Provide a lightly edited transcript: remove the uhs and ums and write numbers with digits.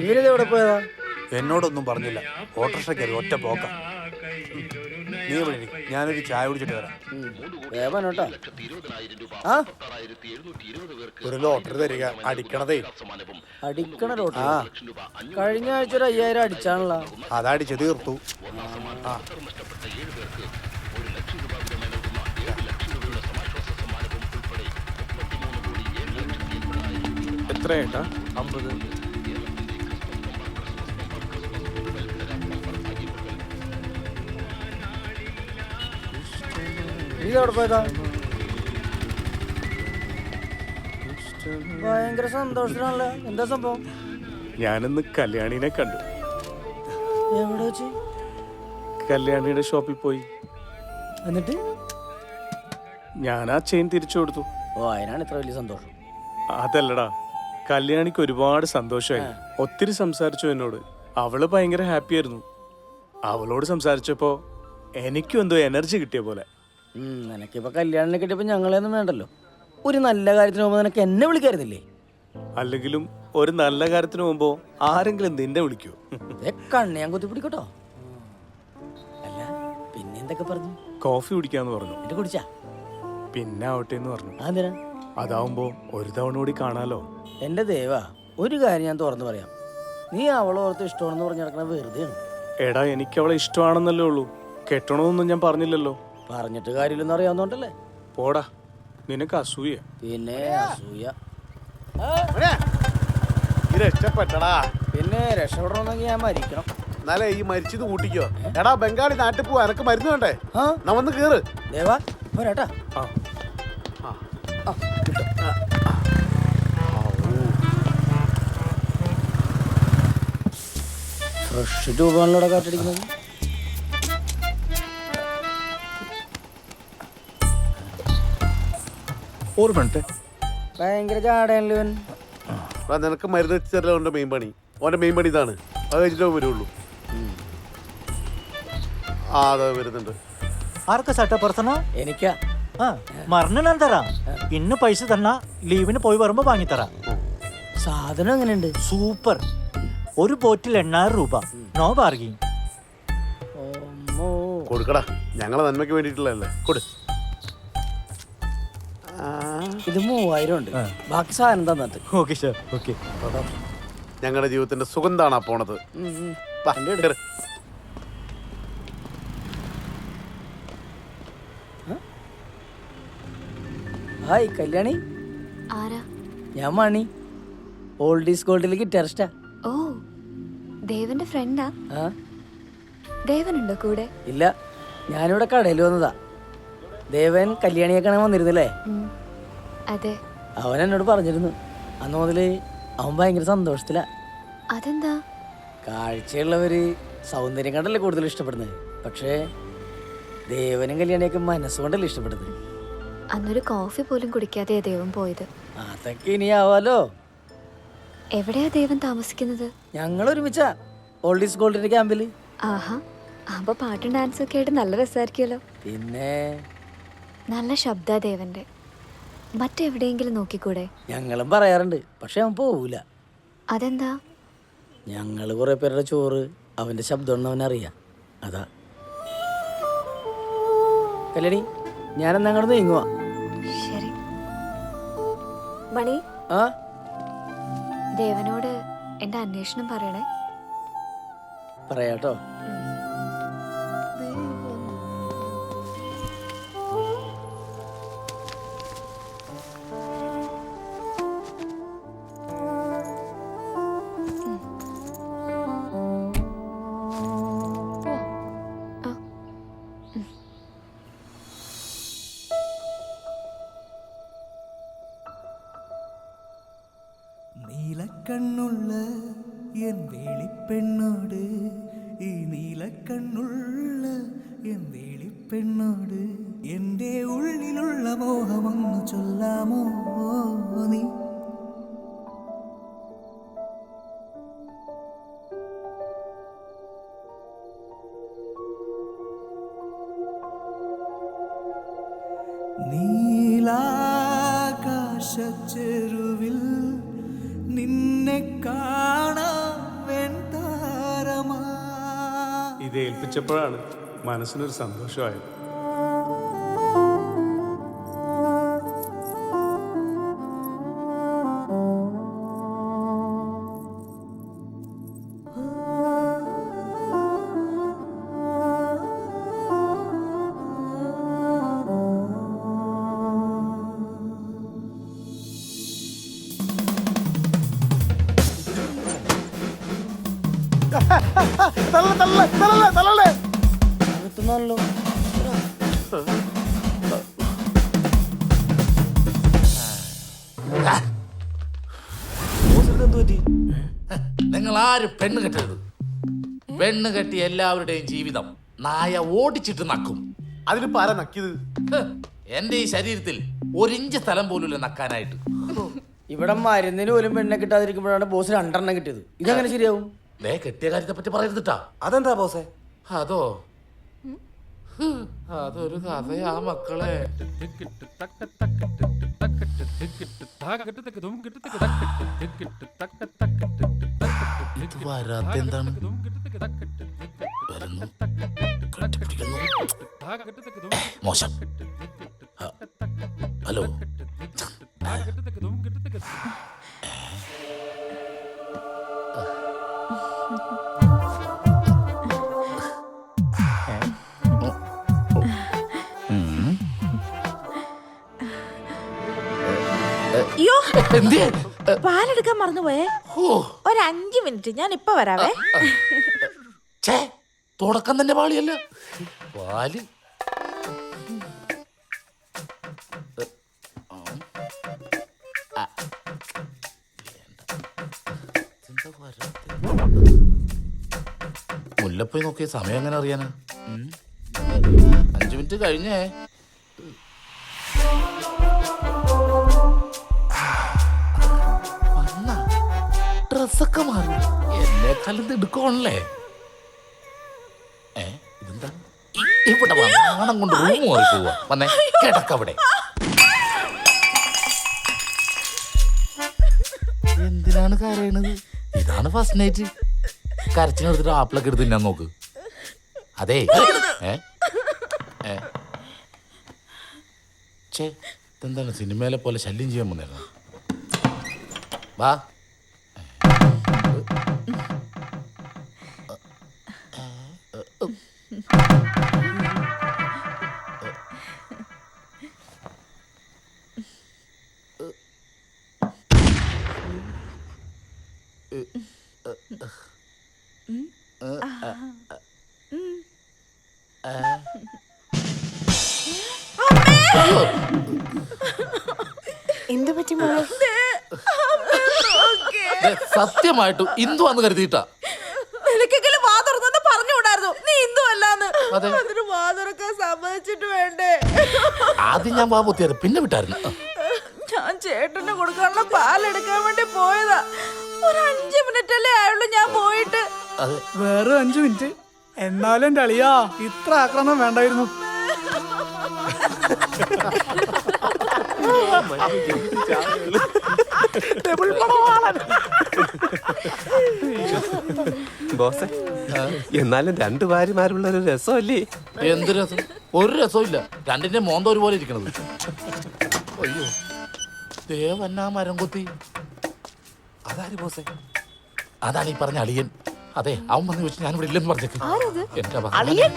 ഇവരിതെവിടെ പോയതാ? എന്നോടൊന്നും പറഞ്ഞില്ല. ഓട്ടോറിക്ഷ കയറി ഒറ്റ പോക്ക. നീ എവിടെ? ഞാനൊരു ചായ കുടിച്ചിട്ട് വരാം. കേട്ടോ. ആ ഒരു ലോട്ടറി തരിക. അടിക്കണതേ. അടിക്കണ ലോട്ടറി? കഴിഞ്ഞ ആഴ്ച ഒരു 5000 അടിച്ചാണല്ലോ. അതടിച്ച് തീർത്തു. എത്രയായിട്ടാ? 50. ഇതെവിടെ പോയതാ? ഭയങ്കര സന്തോഷത്തിലാണല്ലോ. എന്താ സംഭവം? ഞാനിന്ന് കല്യാണിനെ കണ്ടു. എവിടെ വെച്ച്? കല്യാണിയുടെ ഷോപ്പിൽ പോയി. എന്നിട്ട് ഞാൻ ആ ചെയിൻ തിരിച്ചു കൊടുത്തു. ഓ, അതിനാണ് ഇത്ര വലിയ സന്തോഷം. അതല്ലടാ, കല്യാണിക്ക് ഒരുപാട് സന്തോഷമായി. ഒത്തിരി സംസാരിച്ചു എന്നോട്. അവള് ഭയങ്കര ഹാപ്പി ആയിരുന്നു. അവളോട് സംസാരിച്ചപ്പോ എനിക്കും എന്തോ എനർജി കിട്ടിയ പോലെ. നിനക്കിപ്പോ കല്യാണിനെ കിട്ടിയപ്പോ ഞങ്ങളെയൊന്നും വേണ്ടല്ലോ. ഒരു നല്ല കാര്യത്തിന് പോകുമ്പോ നിനക്ക് എന്നെ വിളിക്കായിരുന്നില്ലേ? അല്ലെങ്കിലും ഒരു നല്ല കാര്യത്തിന് പോകുമ്പോ ആരെങ്കിലും നിന്നെ വിളിക്കൂ? കണ്ണ് ഞാൻ കുത്തി പിടിക്കട്ടോ. അല്ല, പിന്നെ എന്തൊക്കെ പറഞ്ഞു? കോഫി കുടിക്കാന്ന് പറഞ്ഞു. എന്റെ കുടിച്ചാ? പിന്നെ ആവട്ടെ എന്ന് പറഞ്ഞു. അതെന്തിനാ? അതാവുമ്പോ ഒരു തവണ കൂടി കാണാലോ. എന്റെ ദേവാ, ഒരു കാര്യം ഞാൻ തുറന്നു പറയാം. നീ അവളെ ഓർത്ത് ഇഷ്ടമാണെന്ന് പറഞ്ഞു നടക്കണ വെറുതെയാണ്. എടാ, എനിക്ക് അവളെ ഇഷ്ടമാണെന്നല്ലേ ഉള്ളൂ. കെട്ടണമെന്നൊന്നും ഞാൻ പറഞ്ഞില്ലല്ലോ. പറഞ്ഞിട്ട് കാര്യമില്ലെന്ന് അറിയാവുന്നോണ്ടല്ലേ. പോടാ, നിനക്ക് അസൂയ. പിന്നെ അസൂയ. രക്ഷപ്പെട്ടടാ. പിന്നെ രക്ഷപ്പെടണമെന്നെങ്കിൽ ഞാൻ മരിക്കണം. എന്നാലേ ഈ മരിച്ചത് കൂട്ടിക്കോ. എടാ, ബംഗാളി നാട്ടിൽ പോവാ. എനക്ക് മരുന്ന് വേണ്ടേ? നമ്മന്ന് കേറ്. ദേവാ, പോരാട്ടാ. ഫ്രഷ് രൂപങ്ങളിലൂടെ കാറ്റടിക്കുന്നത്. ഭയങ്കര ചാടയല്ലോ. നിനക്ക് മരുന്ന് വെച്ചല്ല ഓന്റെ മെയിൻ പണി. ഓന്റെ മെയിൻ പണി ഇതാണ്. അത് കഴിച്ചിട്ടേ വരുള്ളൂ. അതെ, വരുന്നുണ്ട്. ആർക്കാ സട്ട പെർസണോ? എനിക്കാ. മറന്നു ഞാൻ തരാം. ഇന്ന് പൈസ തന്നാ ലീവിന് പോയി വരുമ്പോ വാങ്ങിത്തരാം. സാധനം എങ്ങനെയുണ്ട്? സൂപ്പർ. ഒരു ബോട്ടിൽ 8000 രൂപ. നോ ബാർഗിങ്. കൊടുക്കടാ, ഞങ്ങളെ നന്മയ്ക്ക് വേണ്ടിയിട്ടുള്ളതല്ലേ. കൊടു. ഇത് 3000 ഉണ്ട്. ബാക്കി സാധനം തന്നിട്ട്. Okay sir. ഓക്കെ. ഞങ്ങളുടെ ജീവിതത്തിന്റെ സുഗന്ധാണ് ആ പോണത്. ഹായ് കല്യാണി. ആരാ? ഞാൻ മണി, ഓൾഡ് ഈസ് ഗോൾഡിലെ ഗിറ്റാറിസ്റ്റാ. ഓ, ദേവന്റെ ഫ്രണ്ടാ? ദേവനുണ്ടോ കൂടെ? ഇല്ല, ഞാനിവിടെ കടയിൽ വന്നതാ. ദേവൻ കല്യാണിയെ കാണാൻ വന്നിരുന്നില്ലേ? അതെ. അവൻ എന്നോട് പറഞ്ഞിരുന്നു. അന്ന് മുതല് അവൻ ഭയങ്കര സന്തോഷത്തിലാ. അതെന്താ? കാഴ്ചയുള്ളവര് സൗന്ദര്യം കണ്ടല്ലേ കൂടുതൽ ഇഷ്ടപ്പെടുന്നത്. പക്ഷേ ദേവനും കല്യാണിയൊക്കെ മനസ്സുകൊണ്ടല്ലേ ഇഷ്ടപ്പെടുന്നത്. അന്നൊരു കോഫി പോലും കുടിക്കാതെ ദേവൻ പോയത്. അതൊക്കെ ഇനിയാവാലോ. എവിടെയാ ദേവൻ താമസിക്കുന്നത്? ഞങ്ങൾ ഒരുമിച്ചാ ഓൾഡ് ഈസ് ഗോൾഡിന്റെ ക്യാമ്പില്. ആഹാ, അപ്പൊ പാട്ടും ഡാൻസും ഒക്കെ ആയിട്ട് നല്ല രസമായിരിക്കുമല്ലോ. പിന്നെ നല്ല ശബ്ദ ദേവന്റെ. മറ്റെവിടെയെങ്കിലും നോക്കിക്കൂടെ? ഞങ്ങളും പറയാറുണ്ട്, പക്ഷെ അവൻ പോവൂല. അതെന്താ? ഞങ്ങള് കുറെ പേരുടെ ചോറ് അവന്റെ ശബ്ദം അവനറിയാം. അതാ. കല്യാണി, ഞാനെന്നാ അങ്ങോട്ട് നീങ്ങുവാ. ശരി. മണി, ദേവനോട് എന്റെ അന്വേഷണം പറയണേ. പറയാട്ടോ. നീലക്കണ്ണുള്ള എൻ വേളിപ്പെണ്ണോട്, ഈ നീലക്കണ്ണുള്ള എൻ വേളിപ്പെണ്ണോട് എൻ്റെ ഉള്ളിലുള്ള മോഹമൊന്നു ചൊല്ലാമോ നീ? നീലാകാശ ആകാശച്ചെരുവിൽ നിന്നെ കാണാൻ വെൺതാരമാ. ഇത് ഏൽപ്പിച്ചപ്പോഴാണ് മനസ്സിനൊരു സന്തോഷമായത്. എത്തുന്നാണല്ലോ. നിങ്ങൾ ആരും പെണ്ണ് കെട്ടരുത്. പെണ്ണ് കെട്ടി എല്ലാവരുടെയും ജീവിതം നായ ഓടിച്ചിട്ട് നക്കും. അതിലിപ്പോ ആരാ നക്കിയത്? എന്റെ ഈ ശരീരത്തിൽ ഒരിഞ്ച് സ്ഥലം പോലും നക്കാനായിട്ട്. ഇവിടെ മരുന്നിന് പോലും പെണ്ണെ കിട്ടാതിരിക്കുമ്പോഴാണ് ബോസ് 2 കിട്ടിയത്. ഇതെങ്ങനെ ശരിയാവും? ദേ കെട്ടിയ കാര്യത്തെ പറ്റി പറയരുതിട്ടാ. അതെന്താ ബോസേ? അതോ അതൊരു കഥയാ മക്കളെ. ഇത് വരാത്തെന്താണ്? വരുന്നു, കെട്ടിപ്പിടിക്കുന്നു. മോശം. ഹലോ, അയ്യോ എന്തിയെ? പാലെടുക്കാൻ മറന്നുപോയേ. ഓ, ഒരു 5 മിനിറ്റ്, ഞാൻ ഇപ്പൊ വരാവേ. ഛേ, തുടക്കം തന്നെ പാളിയല്ല. പാല് മുല്ലപ്പോയി നോക്കിയ സമയം എങ്ങനെ അറിയാനാ? 5 മിനിറ്റ് കഴിഞ്ഞേ. ഡ്രസ്സൊക്കെ മാറി എന്നെക്കാളും എടുക്കണല്ലേ. ഇതെന്താ ഇവിടെ വാണം കൊണ്ട് റൂം മാറി പോവാ. വന്നേ, കിടക്കവിടെ. എന്തിനാണ് കരയണത്? ഇതാണ് ഫസ്റ്റ് നൈറ്റ്. കരച്ചിനെടുത്തിട്ട് ആപ്പിളൊക്കെ എടുത്ത് തിന്നാൻ നോക്ക്. അതെ ചേ, ഇതെന്താണ് സിനിമയിലെ പോലെ ശല്യം ചെയ്യാൻ വന്നിരുന്നു? വാ. എന്തു പറ്റി മോളെ? സത്യമായിട്ടും ഇന്ദു ആന്ന് കരുതിയിട്ടാ. നിനക്കെങ്കിലും വാ തുറന്നു പറഞ്ഞുകൂടായിരുന്നു നീ ഹിന്ദു അല്ലാന്ന്. അതെ. അതിന് വാ തുറക്കാൻ സമ്മതിച്ചിട്ട് വേണ്ടേ? ആദ്യം ഞാൻ വാ പൊത്തിയത്, പിന്നെ വിട്ടായിരുന്നു. ഞാൻ ചേട്ടന് കൊടുക്കാനുള്ള പാലെടുക്കാൻ വേണ്ടി പോയതാ. ഒരു 5 മിനിറ്റ് അല്ലേ ആയുള്ളൂ ഞാൻ പോയിട്ട്. അതെ, വേറെ 5 മിനിറ്റ്. എന്നാലും എന്റെ അളിയാ, ഇത്ര ആക്രമണം വേണ്ടായിരുന്നു. ബോസേ, എന്നാലും 2 ഭാര്യമാരുള്ള ഒരു രസമല്ലേ? എന്ത് രസം? ഒരു രസവും ഇല്ല. രണ്ടിന്റെ മോന്ത ഒരുപോലെ ഇരിക്കണത്. അയ്യോ, ദേവന്നാ മരം കൊത്തി. അതാര് ബോസേ? അതാണ് ഈ പറഞ്ഞ അളിയൻ. അതെ, അവൻ വന്ന് വെച്ച് ഞാനിവിടെ ഇല്ലെന്ന് പറഞ്ഞേക്ക്. എന്റെ അളിയൻ?